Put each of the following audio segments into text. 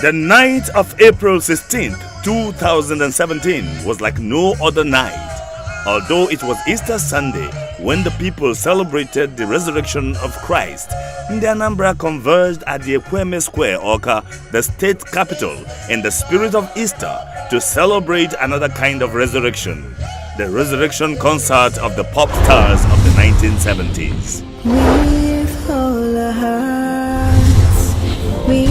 The night of April 16th, 2017 was like no other night. Although it was Easter Sunday when the people celebrated the resurrection of Christ, Ndi Anambra converged at the Ekweme Square, Awka, the state capital, in the spirit of Easter to celebrate another kind of resurrection, the resurrection concert of the Popstars of the 1970s. With all our hearts, we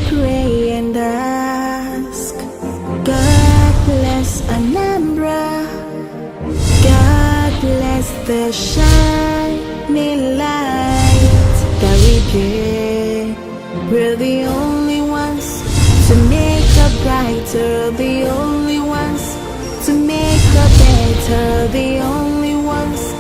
pray and ask, God bless Anambra, God bless the shining light that we get. We're the only ones to make a brighter, the only ones to make a better, the only ones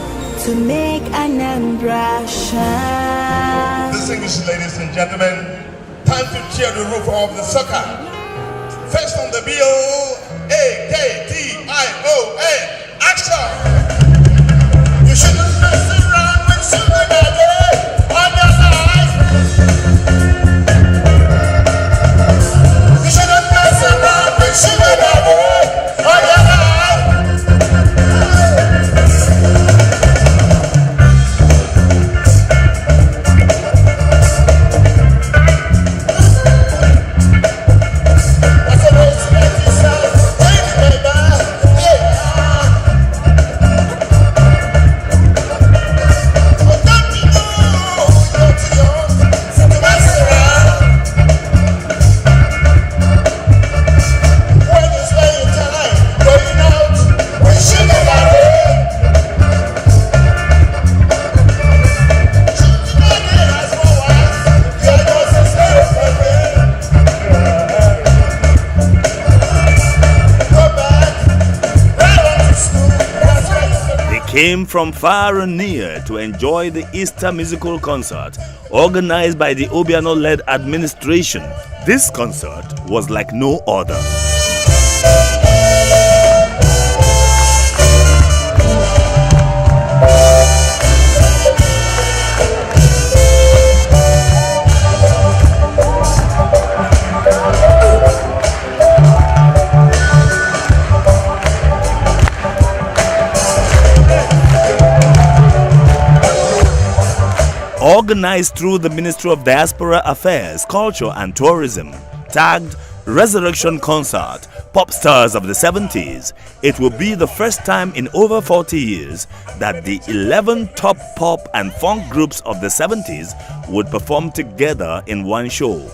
to make Anambra shine. Distinguished ladies and gentlemen, time to cheer the roof of the soccer. First on the bill, A-K-T-I-O-N, action! You shouldn't mess around with sugar daddy on your side. You shouldn't mess around with sugar daddy on your side. Came from far and near to enjoy the Easter musical concert organized by the Obiano-led administration. This concert was like no other. Organized through the Ministry of Diaspora Affairs, Culture and Tourism, tagged Resurrection Concert, Popstars of the 70s, it will be the first time in over 40 years that the 11 top pop and funk groups of the 70s would perform together in one show.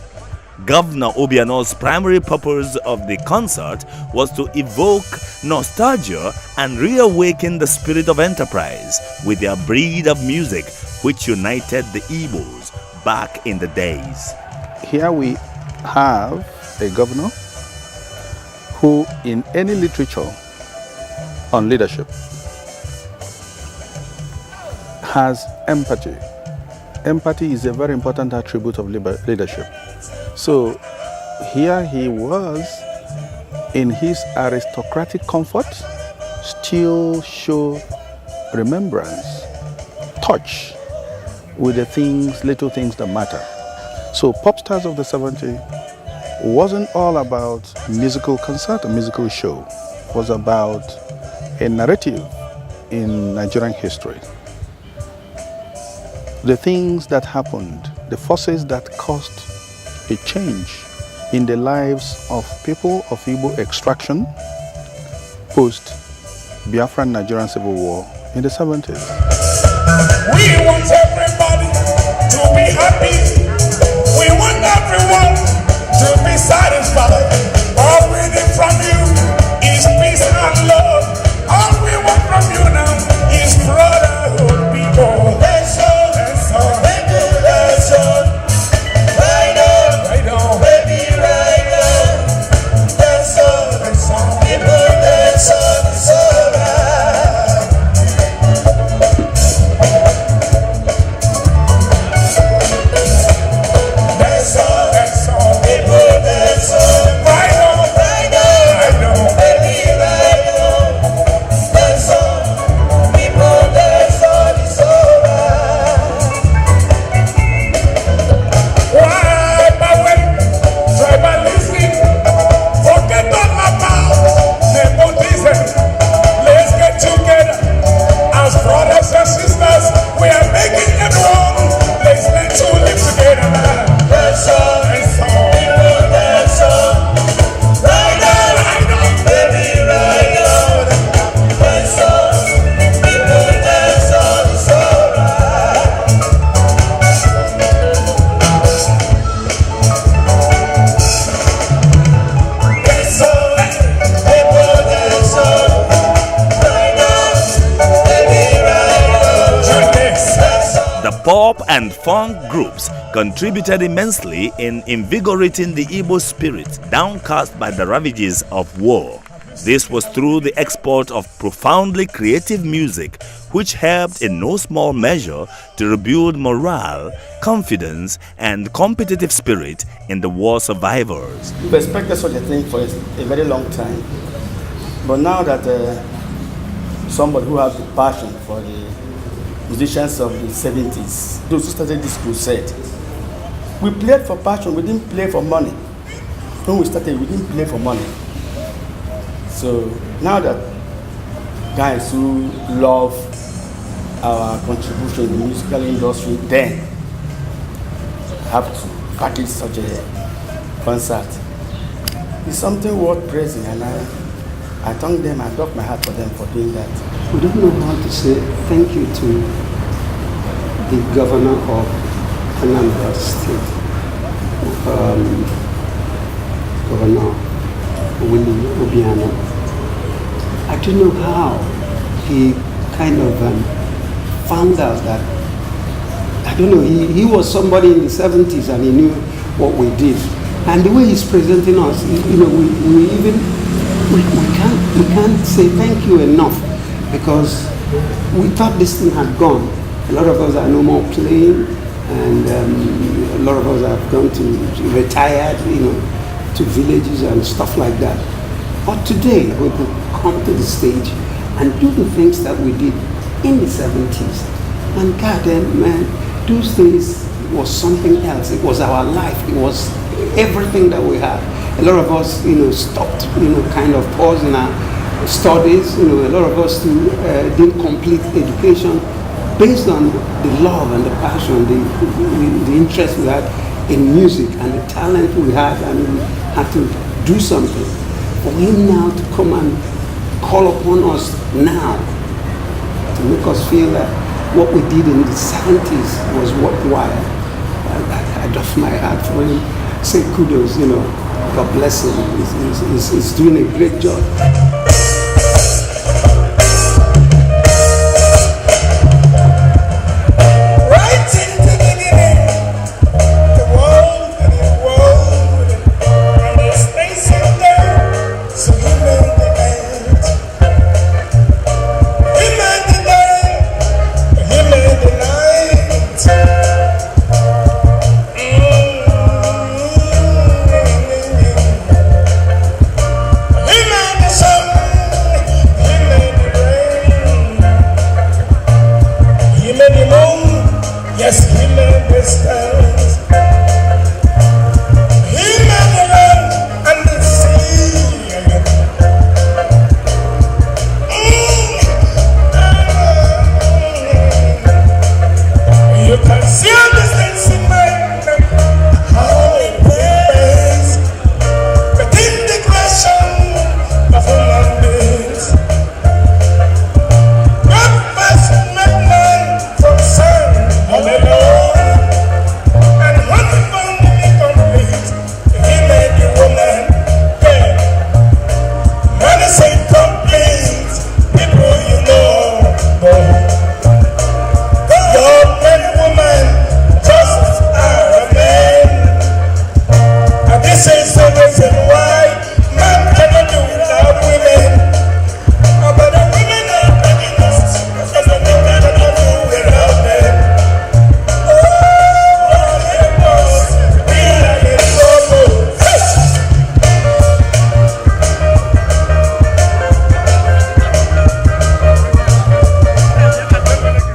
Governor Obiano's primary purpose of the concert was to evoke nostalgia and reawaken the spirit of enterprise with their breed of music which united the Igbos back in the days. Here we have a governor who, in any literature on leadership, has empathy. Empathy is a very important attribute of leadership. So here he was, in his aristocratic comfort, still show remembrance, touch with the things, little things that matter. So Popstars of the 70s wasn't all about musical concert or musical show. It was about a narrative in Nigerian history. The things that happened, the forces that caused a change in the lives of people of Igbo extraction post Biafran Nigerian Civil War in the 70s. We want everybody to be happy. We want everyone to be satisfied. All we need from you is peace and love. All we want from you now is brotherhood, people. Let's go, let's go, let's go. Right on, baby, right on. Let's go, people, let's go, it's alright. That's all. and funk groups contributed immensely in invigorating the Igbo spirit downcast by the ravages of war. This was through the export of profoundly creative music, which helped in no small measure to rebuild morale, confidence, and competitive spirit in the war survivors. We've expected such a thing for a very long time. But now that somebody who has the passion for the musicians of the 70s, those who started this crusade, we played for passion, we didn't play for money. When we started, we didn't play for money. So now that guys who love our contribution in the musical industry then have to package such a concert, it's something worth praising, and I thank them, I doff my hat for them for doing that. We don't know how to say thank you to the governor of Anambra State, Governor Obiano. I don't know how he kind of found out that, I don't know, he was somebody in the 70s and he knew what we did. And the way he's presenting us, you know, we can't say thank you enough, because we thought this thing had gone. A lot of us are no more playing, and a lot of us have gone to retired, you know, to villages and stuff like that. But today we could come to the stage and do the things that we did in the 70s. And God, man, those things was something else. It was our life. It was everything that we had. A lot of us, you know, stopped, you know, kind of paused in our studies. You know, a lot of us didn't complete education based on the love and the passion, the interest we had in music and the talent we had, and we had to do something. For him now to come and call upon us now to make us feel that what we did in the 70s was worthwhile, I doff my hat for him. Say kudos, you know, God bless him. He's doing a great job.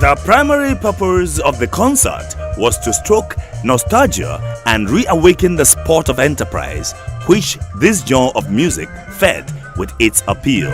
The primary purpose of the concert was to stroke nostalgia and reawaken the sport of enterprise, which this genre of music fed with its appeal.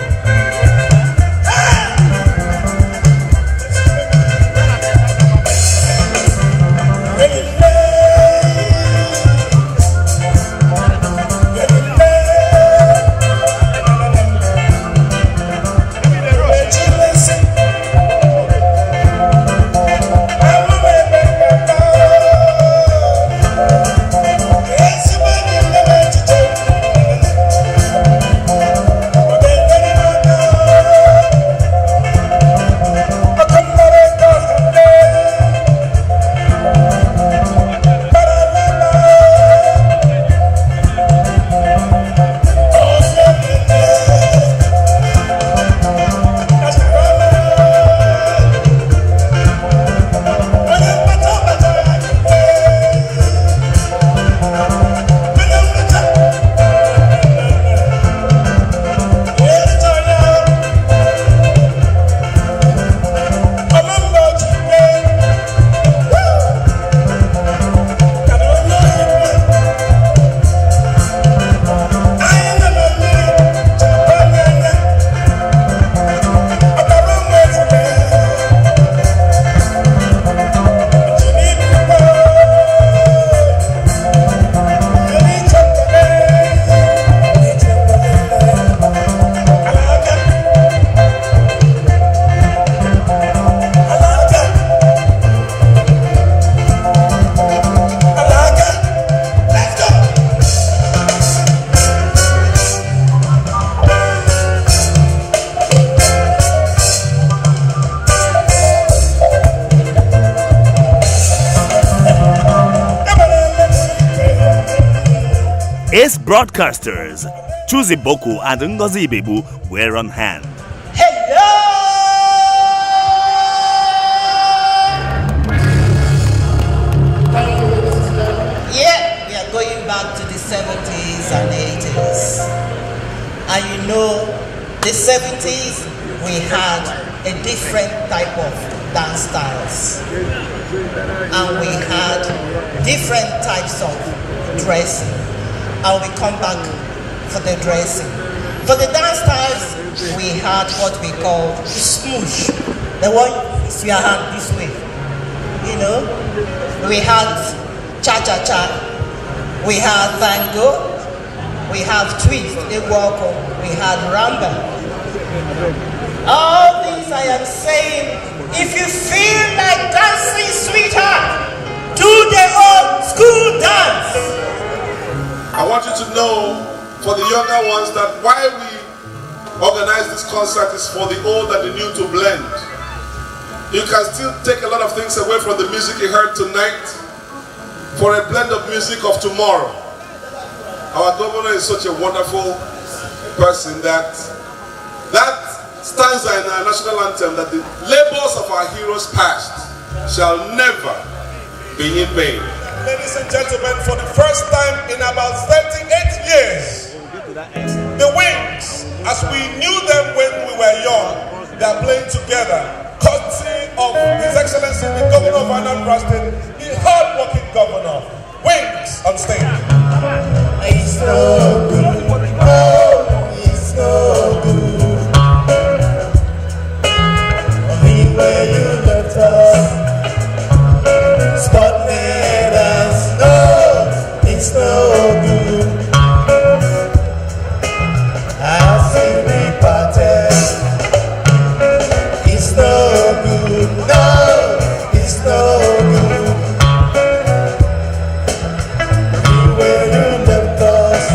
Ace broadcasters Chuzi Boku and Ngozi Ibebu were on hand. Yeah, we are going back to the 70s and 80s. And you know, the 70s, we had a different type of dance styles. And we had different types of dressing. And we come back for the dressing. For the dance styles, we had what we call smoosh. The one is your hand this way. You know, we had cha-cha-cha, we had tango, we have twist, iguoko, we had ramba. All these I am saying, if you feel like dancing, sweetheart, do the old school dance. I want you to know, for the younger ones, that why we organize this concert is for the old and the new to blend. You can still take a lot of things away from the music you heard tonight for a blend of music of tomorrow. Our governor is such a wonderful person that stanza in our national anthem, that the labors of our heroes past shall never be in vain. Ladies and gentlemen, for the first time in about 38 years, the Wings, as we knew them when we were young, they are playing together, courtesy of His Excellency the Governor of Anambra State, the hard-working governor. Wings on stage. It's so good, oh, it's so good. Only where you left us, spot made us know it's so good. As we parted, it's no good, no, it's no good. Where you left us.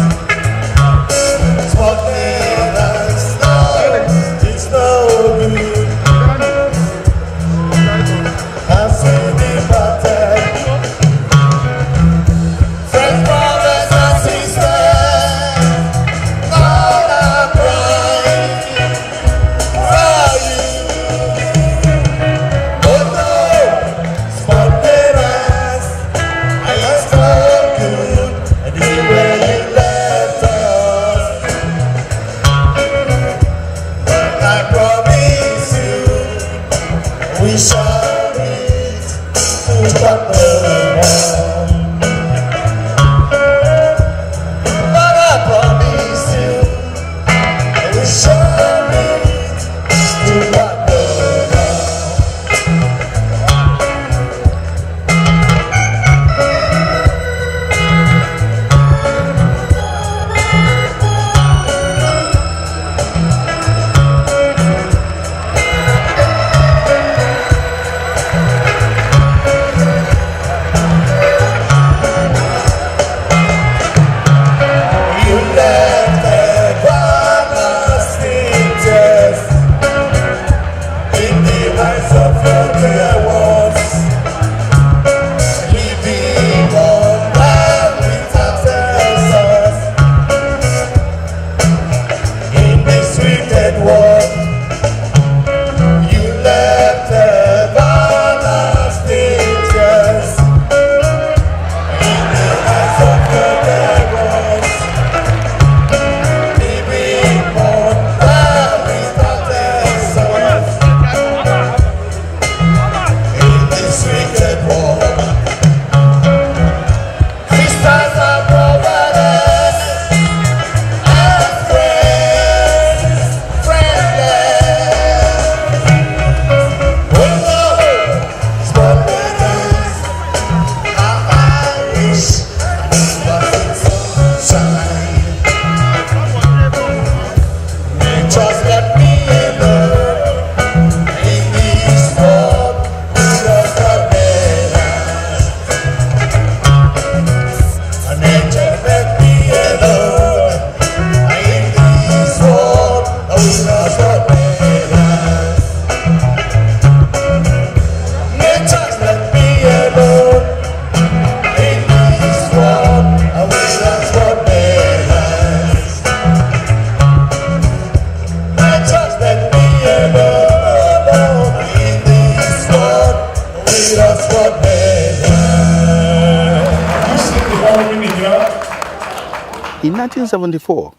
In 1974,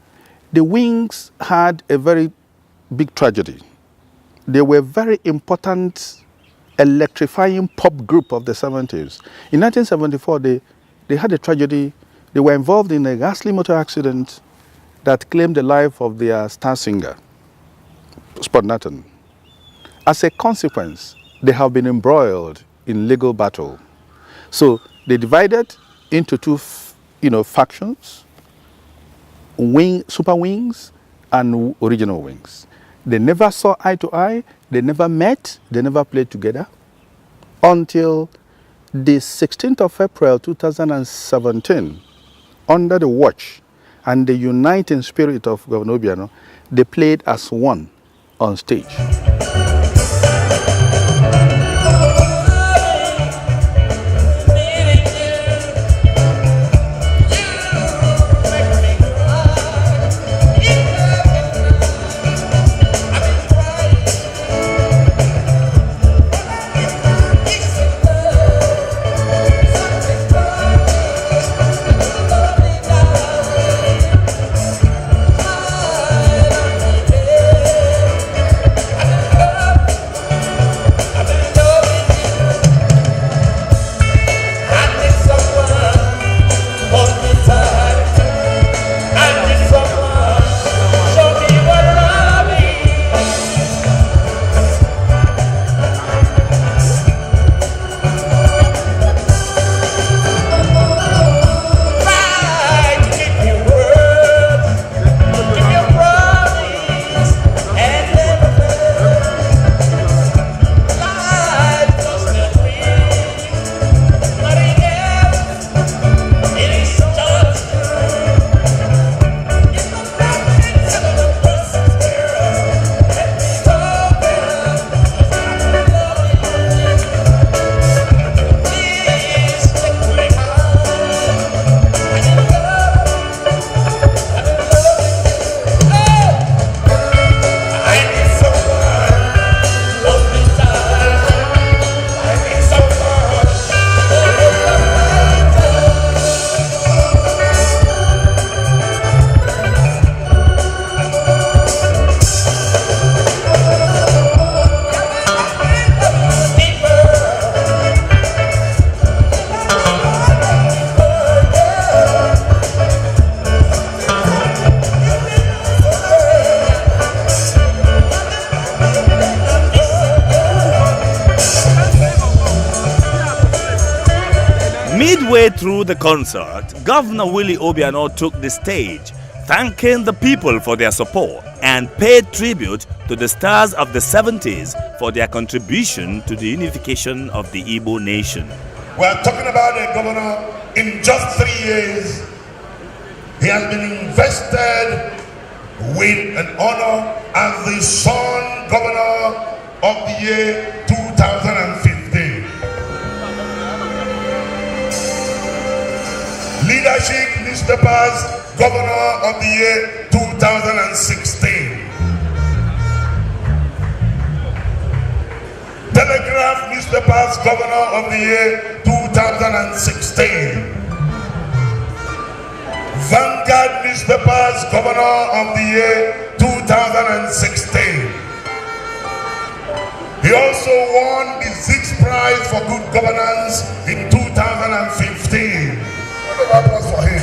the Wings had a very big tragedy. They were a very important electrifying pop group of the 70s. In 1974, they had a tragedy. They were involved in a ghastly motor accident that claimed the life of their star singer, Spud Nathan. As a consequence, they have been embroiled in legal battle. So they divided into two factions, Super Wings and Original Wings. They never saw eye to eye, they never met, they never played together until the 16th of April 2017, under the watch and the uniting spirit of Governor Obiano, they played as one on stage. Midway through the concert, Governor Willie Obiano took the stage, thanking the people for their support and paid tribute to the stars of the 70s for their contribution to the unification of the Igbo nation. We're talking about a governor in just 3 years. He has been invested with an honor as the Son Governor of the year 2015. Leadership Newspapers Governor of the year 2016. Telegraph Newspapers Governor of the year 2016. Vanguard Newspapers Governor of the year 2016. He also won the 6th prize for good governance in 2015. What was for him?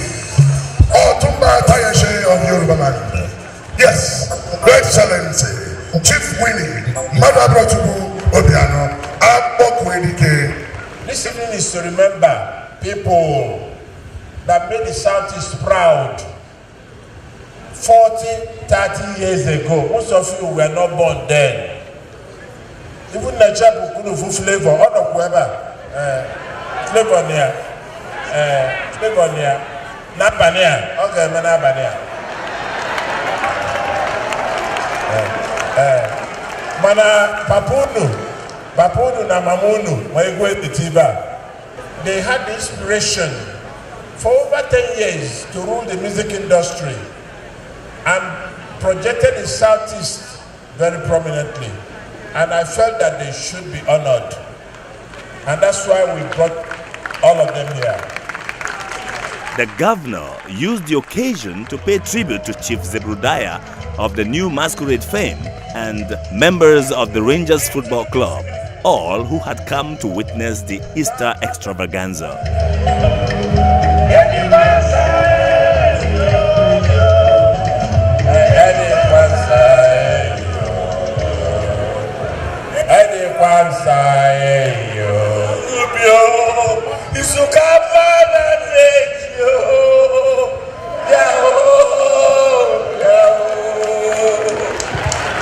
Otumba Tayeshe of Yoruba land. Yes, Your Excellency, Chief Willie Madabratubu Obiano, Abokwenike. This evening is to remember people that made the Southeast proud 40, 30 years ago. Most of you were not born then. Even Najabu Kunufu flavor, all of whoever, flavor near, Nabania, okay, Manabania. Mana Papunu na Mamunu, Maigwe Tiba. They had the inspiration for over 10 years to rule the music industry and projected the Southeast very prominently. And I felt that they should be honored. And that's why we brought all of them here. The governor used the occasion to pay tribute to Chief Zebrudaya of the New Masquerade fame and members of the Rangers Football Club, all who had come to witness the Easter extravaganza.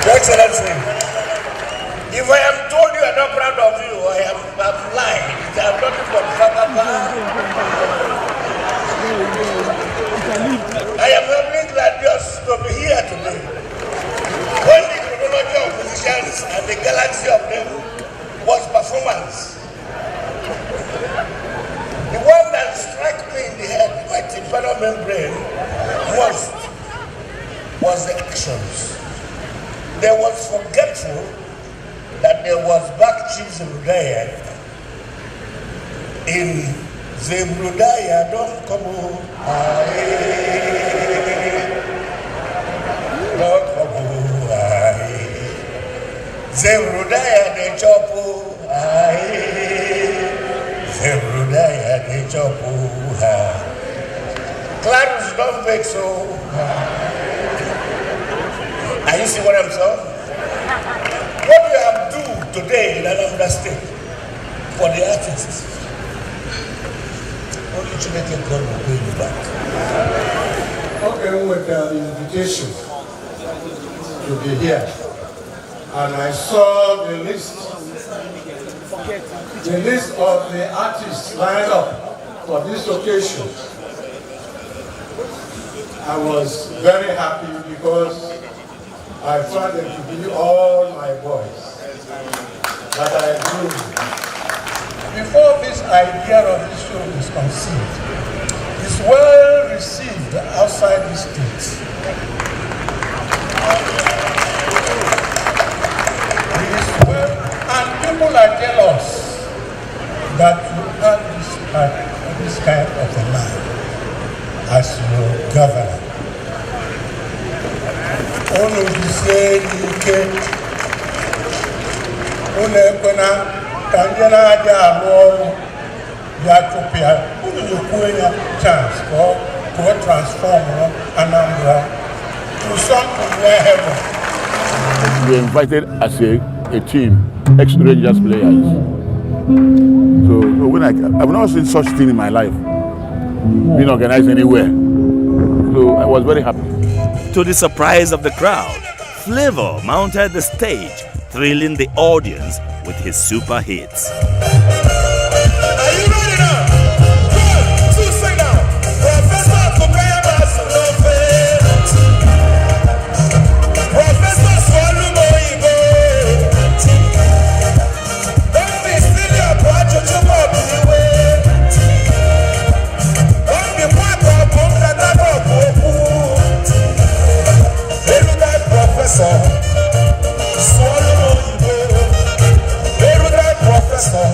Your Excellency, if I am told you are not proud of you, I'm lying. I'm nothing but I am very glad just to be here today. When the chronology of musicians and the galaxy of them was performance, the one that struck me in the head, my tympanic membrane, most was the actions. There was forgetful that there was back Chief Zebrudaya in Zebrudaya, don't come home. Don't come home. Zebrudaya de chopo. Zebrudaya de chopo. Clarus don't make so. Are you see what I'm saying? What you have to do today in Anambra State for the artists, only Chineke God will pay you back. Okay, with the invitation to be here, and I saw the list of the artists lined up for this occasion. I was very happy because I found them to be all my boys that I knew. Before this idea of this show is conceived, it's well received outside the states. And people are jealous that you have this kind of a man as your governor. Ono say you Ona Kanjana Yatopia, chance for transform Anambra to something wherever. We were invited as a team, ex-Rangers players. So when I've never seen such thing in my life, being organized anywhere. So I was very happy. To the surprise of the crowd, Flavor mounted the stage, thrilling the audience with his super hits. Are you ready now? 1, 2, say now. Professor Professor Swallow-Moyibo. Don't be silly about your job of the way. Don't be more problem than that of Professor Swallow-Moyibo. Professor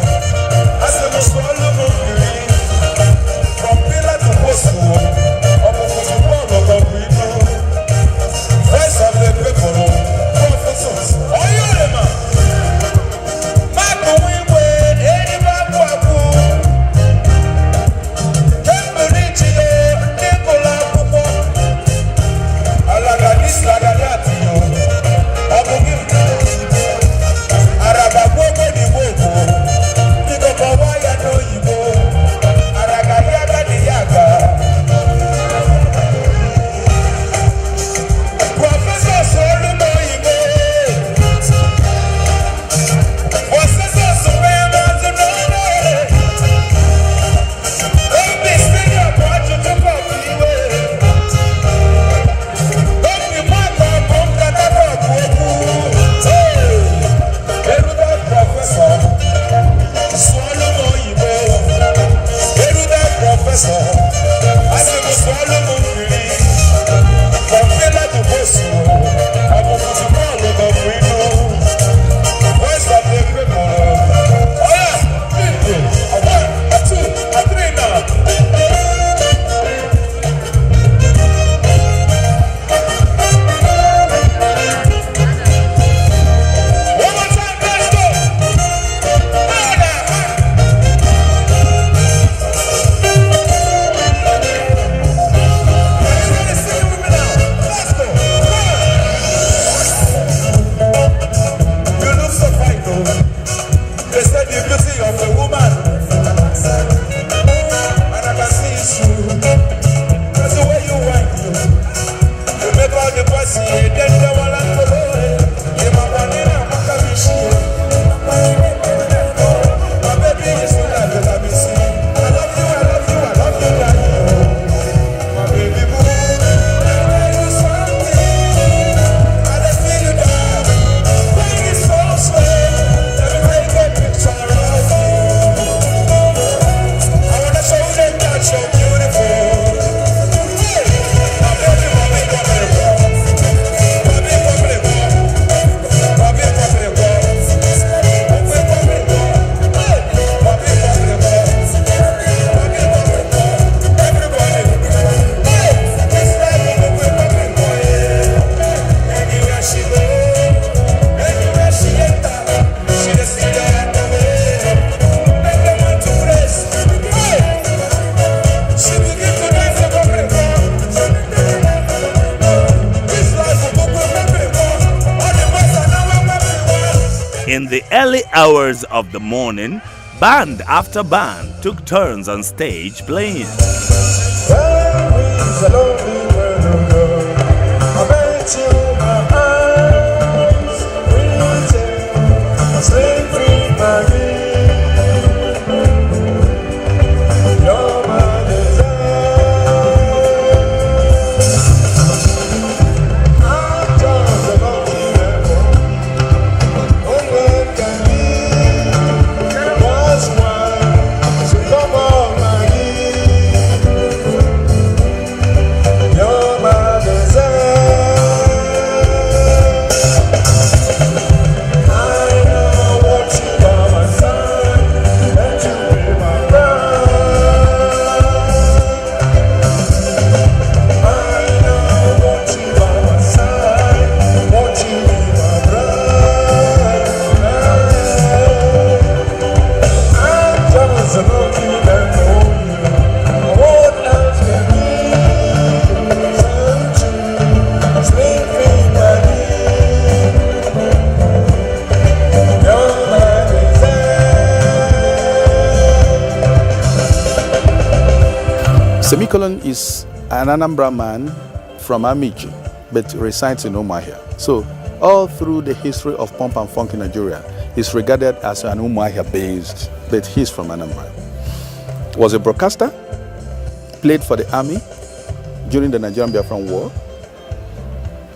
In the early hours of the morning, band after band took turns on stage playing. Semicolon is an Anambra man from Amici, but resides in Umuahia. So, all through the history of pump and funk in Nigeria, he's regarded as an Umuahia-based, but he's from Anambra. Was a broadcaster, played for the army during the Nigerian Biafran War,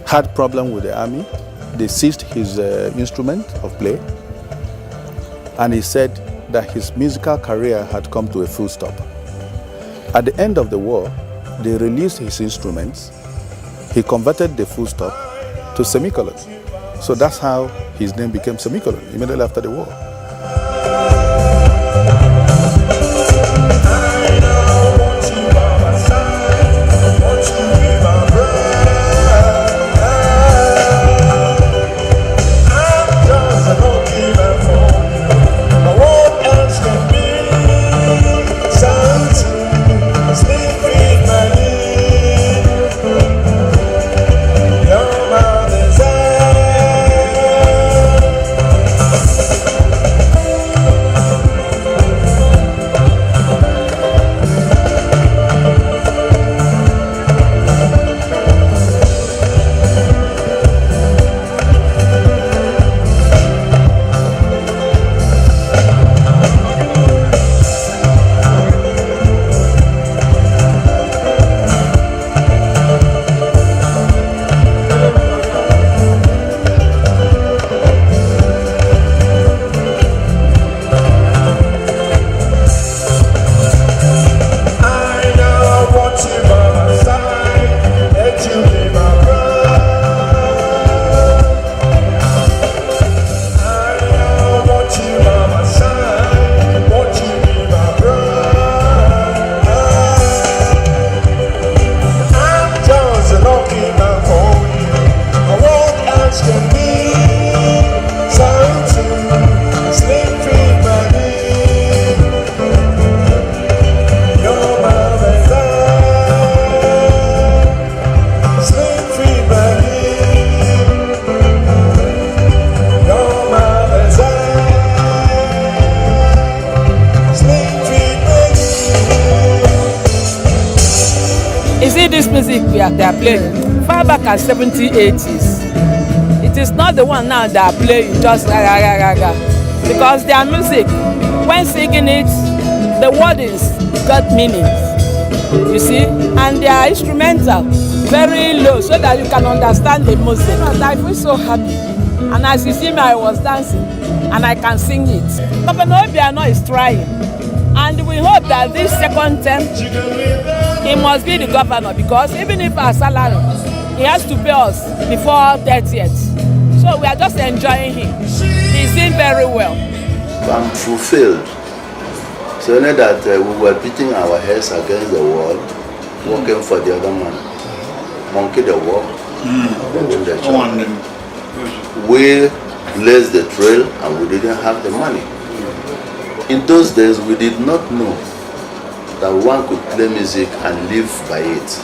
had problem with the army, they seized his instrument of play, and he said that his musical career had come to a full stop. At the end of the war, they released his instruments. He converted the full stop to semicolon. So that's how his name became Semicolon, immediately after the war. This music they are playing, far back at 70s, 80s. It is not the one now that are playing just because their music, when singing it, the wordings got meaning, you see, and they are instrumental, very low, so that you can understand the music. And I feel so happy, and as you see me, I was dancing, and I can sing it. Governor Obiano is trying, and we hope that this second term, he must be the governor, because even if our salary, he has to pay us before 30th. So we are just enjoying him. He's doing very well. I'm fulfilled. So only that we were beating our heads against the wall, working for the other man. Monkey the walk, win the job. We blazed the trail and we didn't have the money. In those days, we did not know that one could play music and live by it.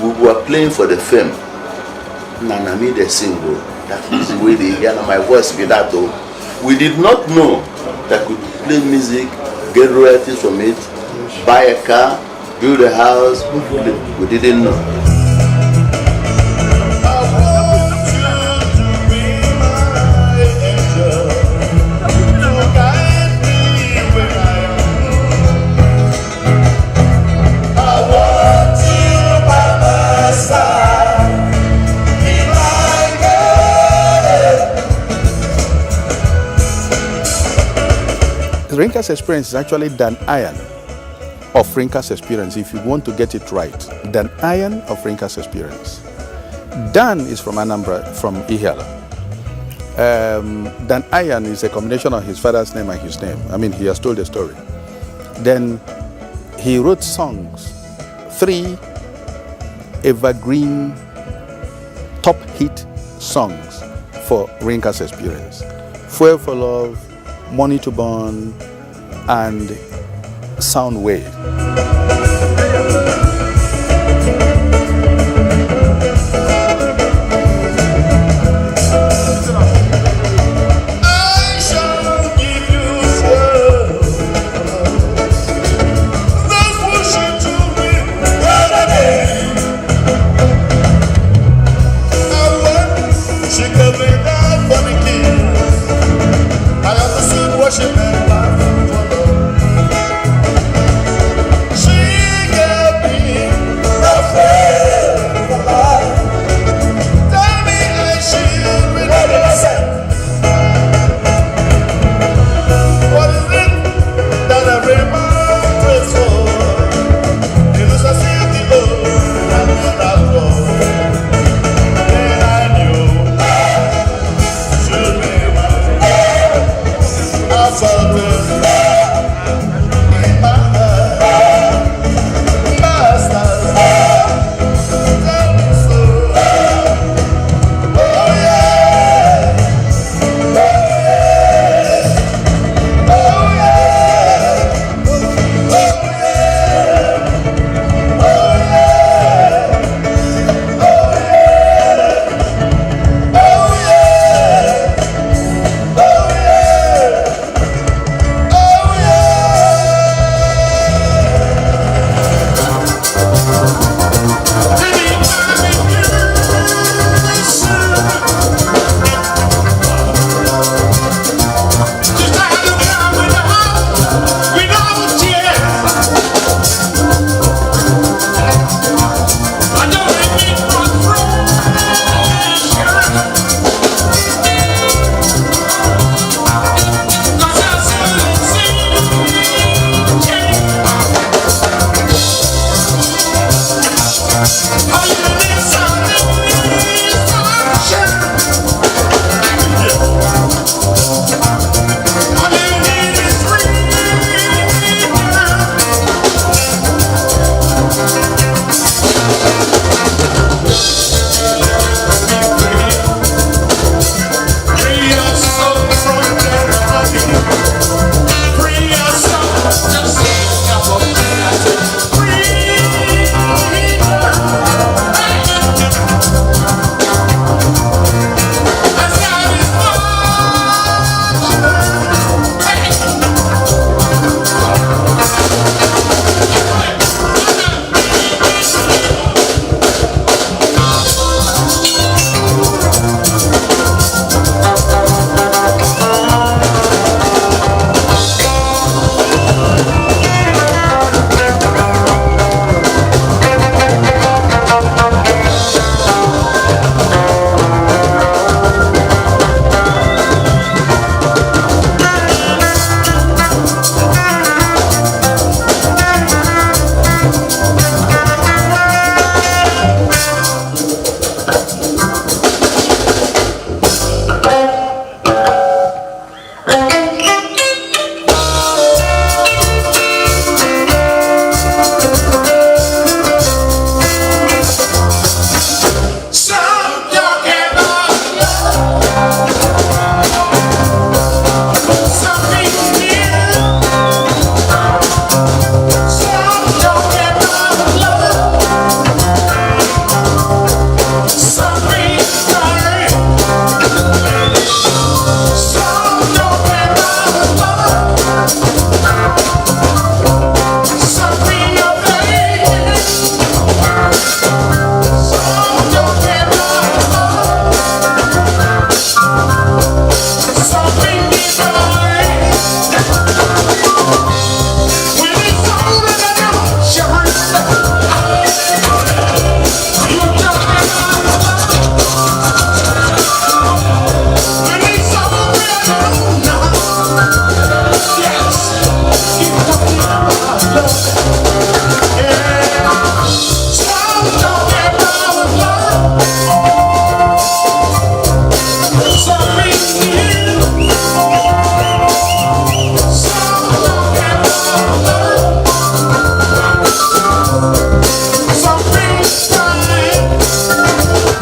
We were playing for the fame. Nanami the single. That is the way they hear my voice be that though. We did not know that could play music, get royalties from it, buy a car, build a house. We didn't know. Rinka's experience is actually Dan Iron of Rinka's experience, if you want to get it right. Dan Iron of Rinka's experience. Dan is from Anambra, from Ihiala. Dan Iron is a combination of his father's name and his name. I mean, he has told the story. Then he wrote songs, 3 evergreen top hit songs for Rinka's experience. Fuel for Love, Money to Burn, and Sound Wave.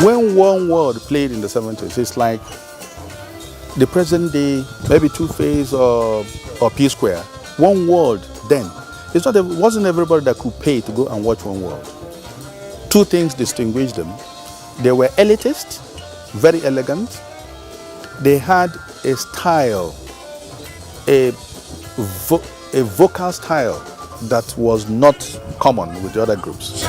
When One World played in the 70s, it's like the present day, maybe Two-Face or P-Square. One World then. It wasn't everybody that could pay to go and watch One World. Two things distinguished them. They were elitist, very elegant. They had a style, a vocal style that was not common with the other groups.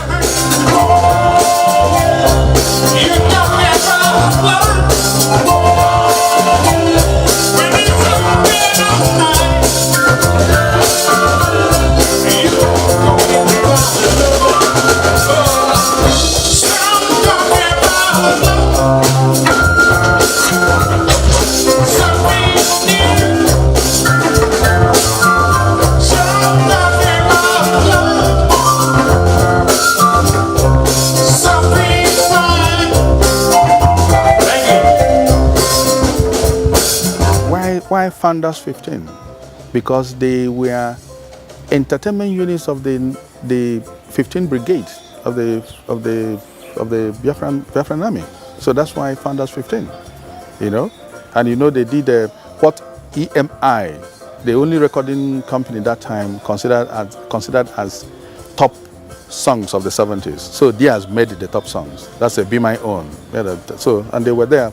Why Founders 15? Because they were entertainment units of the 15 brigades of the Biafran army. So that's why Founders 15. You know, and you know they did what EMI, the only recording company that time, considered as top songs of the 70s. So Diaz made the top songs. That's a Be My Own. So and they were there.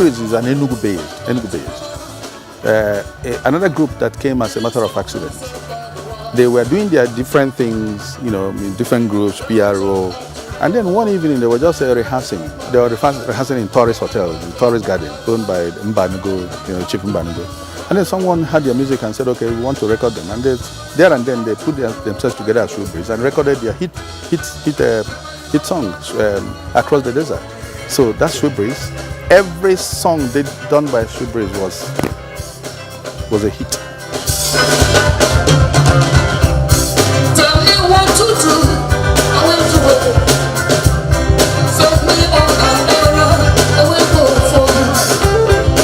Is an Enugu based. Another group that came as a matter of accident. They were doing their different things, you know, in different groups, PRO, and then one evening they were just rehearsing. They were rehearsing in Tourist Hotel, the Tourist Garden, owned by Mbanugo, you know, Chief Mbanugo. And then someone had their music and said, okay, we want to record them. And there and then they put themselves together as Shoebraze and recorded their hit songs across the desert. So that's Shoebraze. Every song done by Shoebraze was a hit. Tell me what to do, I will do it. Set me on an error, I will go for it.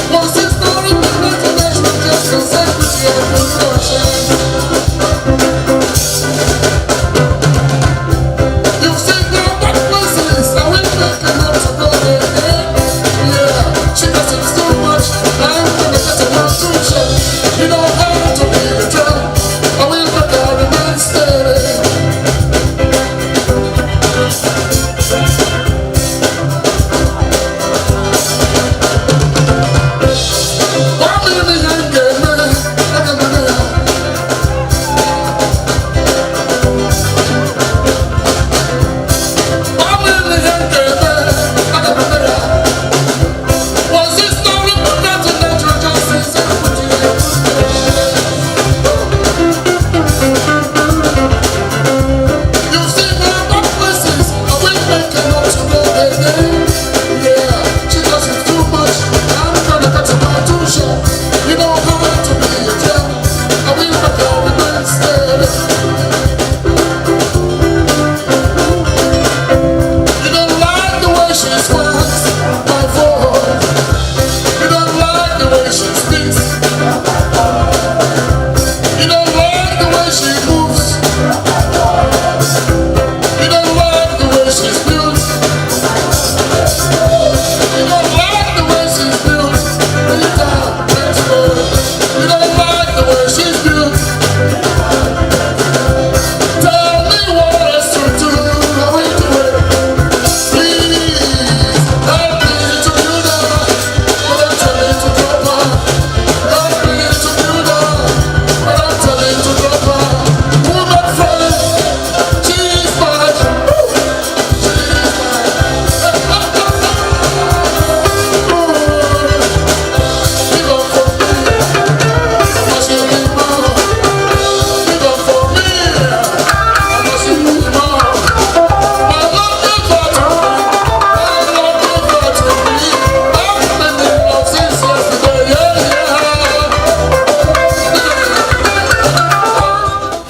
Once it's story, international justice, equity, and inclusion.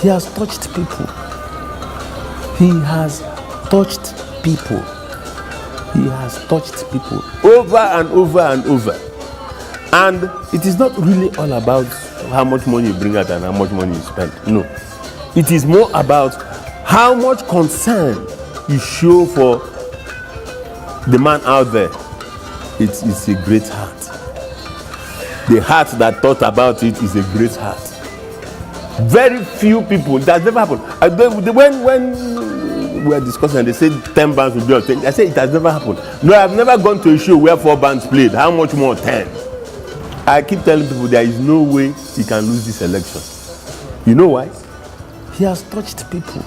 He has touched people. He has touched people. He has touched people over and over and over. And it is not really all about how much money you bring out and how much money you spend. No. It is more about how much concern you show for the man out there. It's a great heart. The heart that thought about it is a great heart. Very few people, that never happened. When we were discussing and they said 10 bands will be on 10, I said it has never happened. No, I've never gone to a show where 4 bands played. How much more 10? I keep telling people there is no way he can lose this election. You know why? He has touched people.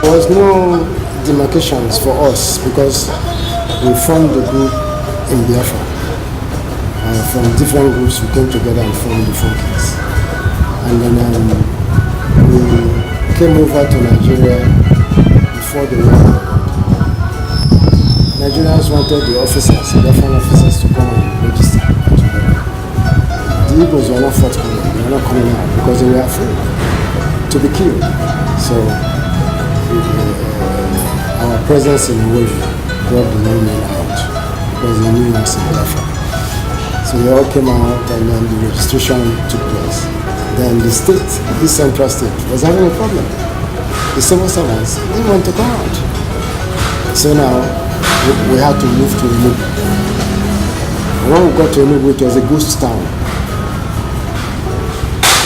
There was no demarcations for us because we formed a group in Biafra. From different groups we came together and formed the Funkies. And then we came over to Nigeria before the war. Nigerians wanted the officers, the Biafran officers, to come and register. The Igbos were not forthcoming, they were not coming out because they were afraid to be killed. So our presence in the wave brought the young men out because they knew us in Biafra. So they all came out and then the registration took place. Then the state, this central state, was having a problem. The civil servants didn't want to come out. So now we had to move to Enugu. When we got to Enugu, it was a ghost town.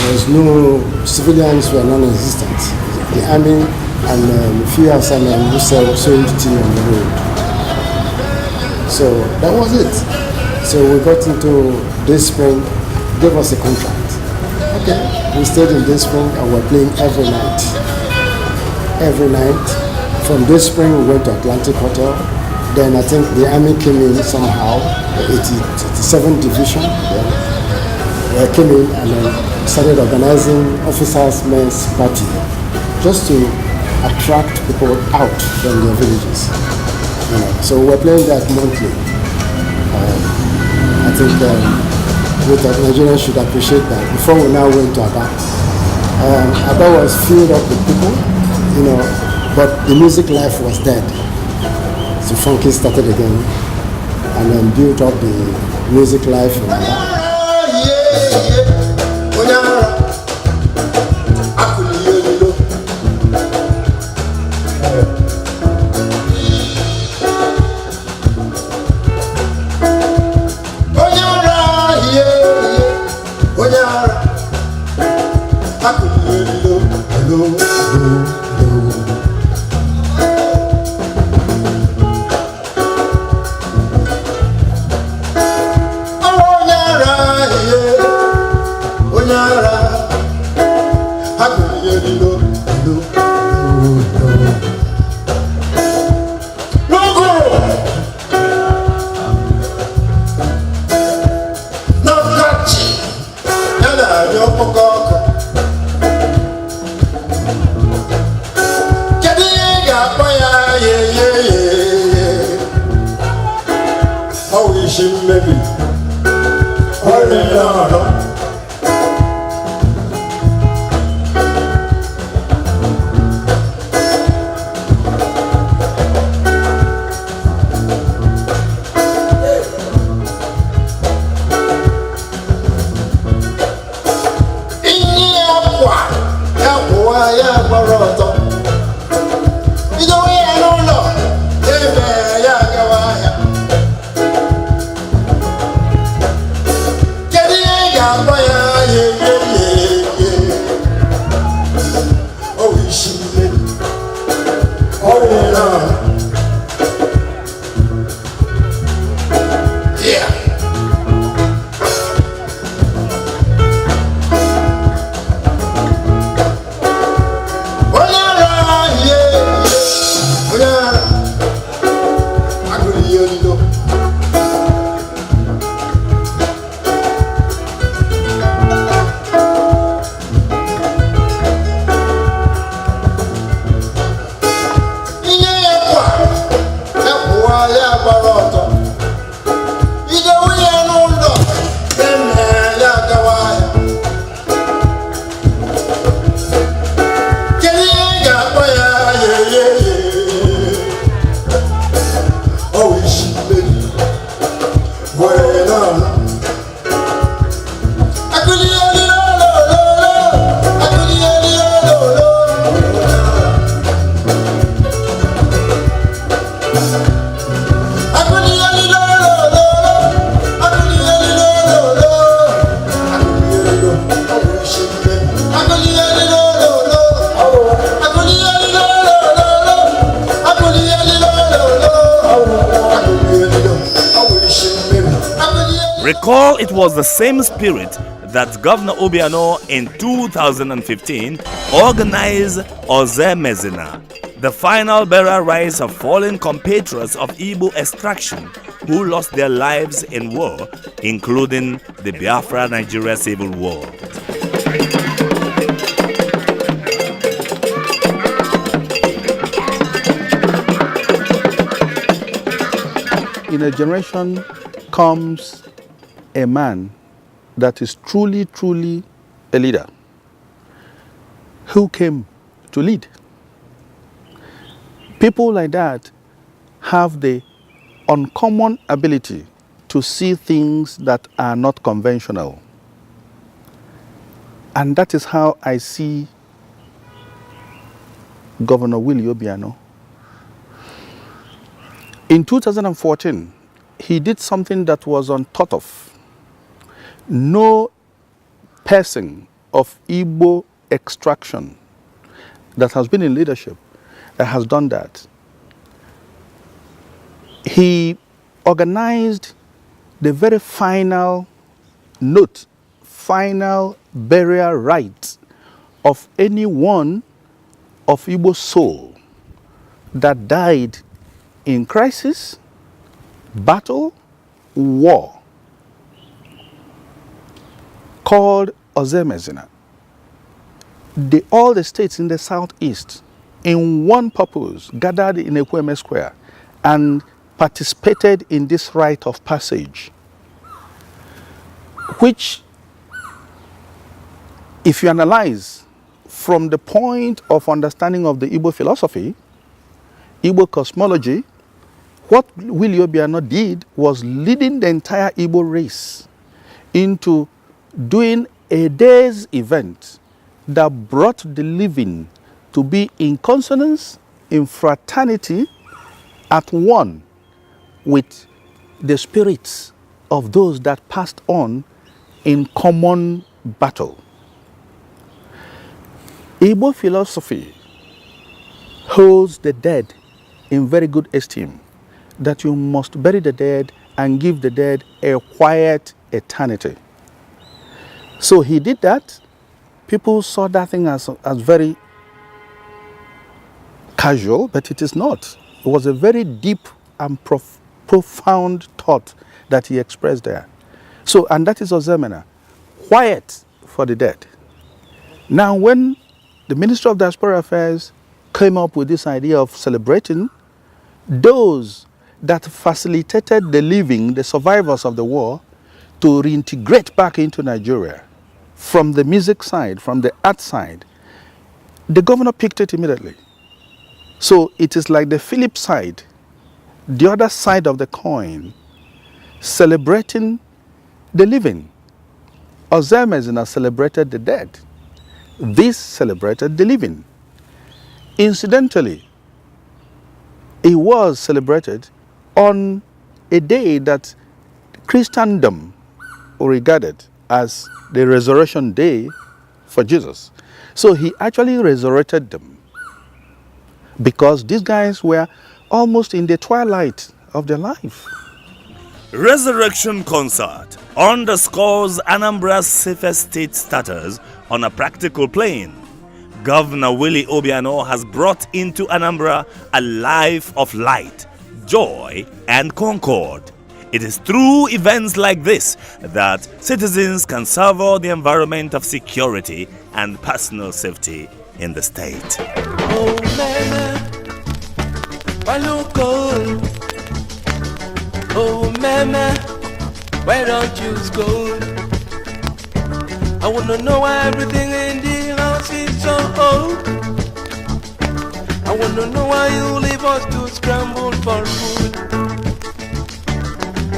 There was no, civilians were non-existent. The army and a few men who sold tea on the road. So that was it. So we got into Dayspring, gave us a contract. Okay, we stayed in Dayspring and we're playing every night. Every night. From Dayspring we went to Atlantic Hotel. Then I think the army came in somehow, the 87th Division. They came in and then started organizing officers' men's party just to attract people out from their villages. You know, so we're playing that monthly. I think Nigerians should appreciate that. Before we now went to Aba, Aba was filled up with people, you know, but the music life was dead. So Funky started again and then built up the music life in Aba. Recall it was the same spirit that Governor Obiano in 2015 organized Ozemezina, the final burial rites of fallen compatriots of Igbo extraction who lost their lives in war, including the Biafra-Nigeria Civil War. In a generation comes a man that is truly, truly a leader who came to lead. People like that have the uncommon ability to see things that are not conventional. And that is how I see Governor Willie Obiano. In 2014, he did something that was unthought of. No person of Igbo extraction that has been in leadership that has done that. He organized the very final note, final burial rites of anyone of Igbo soul that died in crisis, battle, war, called Ozemezina. All the states in the southeast, in one purpose, gathered in Ekweme Square and participated in this rite of passage, which, if you analyze from the point of understanding of the Igbo philosophy, Igbo cosmology, what Willie Obiano did was leading the entire Igbo race into doing a day's event that brought the living to be in consonance, in fraternity, at one with the spirits of those that passed on in common battle. Igbo philosophy holds the dead in very good esteem, that you must bury the dead and give the dead a quiet eternity. So he did that. People saw that thing as very casual, but it is not. It was a very deep and profound thought that he expressed there. So, and that is Ozemena, quiet for the dead. Now, when the Ministry of Diaspora Affairs came up with this idea of celebrating those that facilitated the living, the survivors of the war, to reintegrate back into Nigeria from the music side, from the art side, the governor picked it immediately. So it is like the Philip side, the other side of the coin, celebrating the living. Ozemezina celebrated the dead. This celebrated the living. Incidentally, it was celebrated on a day that Christendom regarded as the resurrection day for Jesus. So he actually resurrected them because these guys were almost in the twilight of their life. Resurrection Concert underscores Anambra's safest state status on a practical plane. Governor Willie Obiano has brought into Anambra a life of light, joy, and concord. It is through events like this that citizens can savour the environment of security and personal safety in the state. Oh, mama, why look cold? Oh, mama, why don't you scold? I wanna know why everything in the house is so old. I wanna know why you leave us to scramble for food.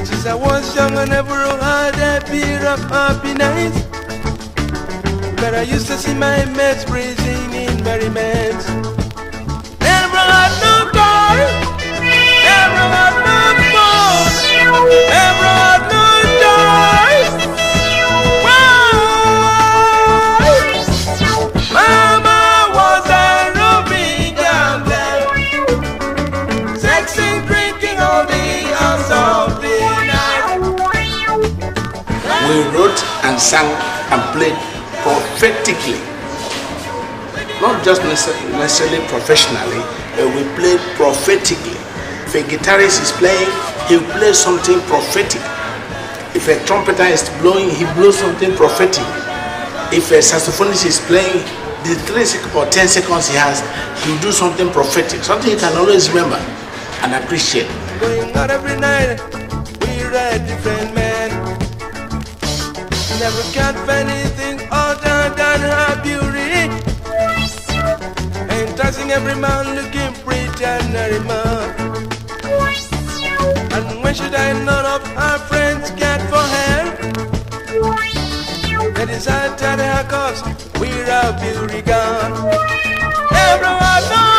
Since I was young, I never had a bit of happiness, but I used to see my mates praising in merriment. Never had no car, never had no phone, never had no joy. Mama was a roving gambler, sexing, drinking all the hours of the night. and sang and played prophetically. Not just necessarily professionally, but we played prophetically. If a guitarist is playing, he'll play something prophetic. If a trumpeter is blowing, he blows something prophetic. If a saxophonist is playing, the 3 or 10 seconds he has, he'll do something prophetic, something you can always remember and appreciate. Going out every night, we're a different man. Never can't find anything other than her beauty. Enticing every man looking pretty and merry. And when she died, none of her friends cared for her. They decided to her cause we're a beauty gone. Everyone knows.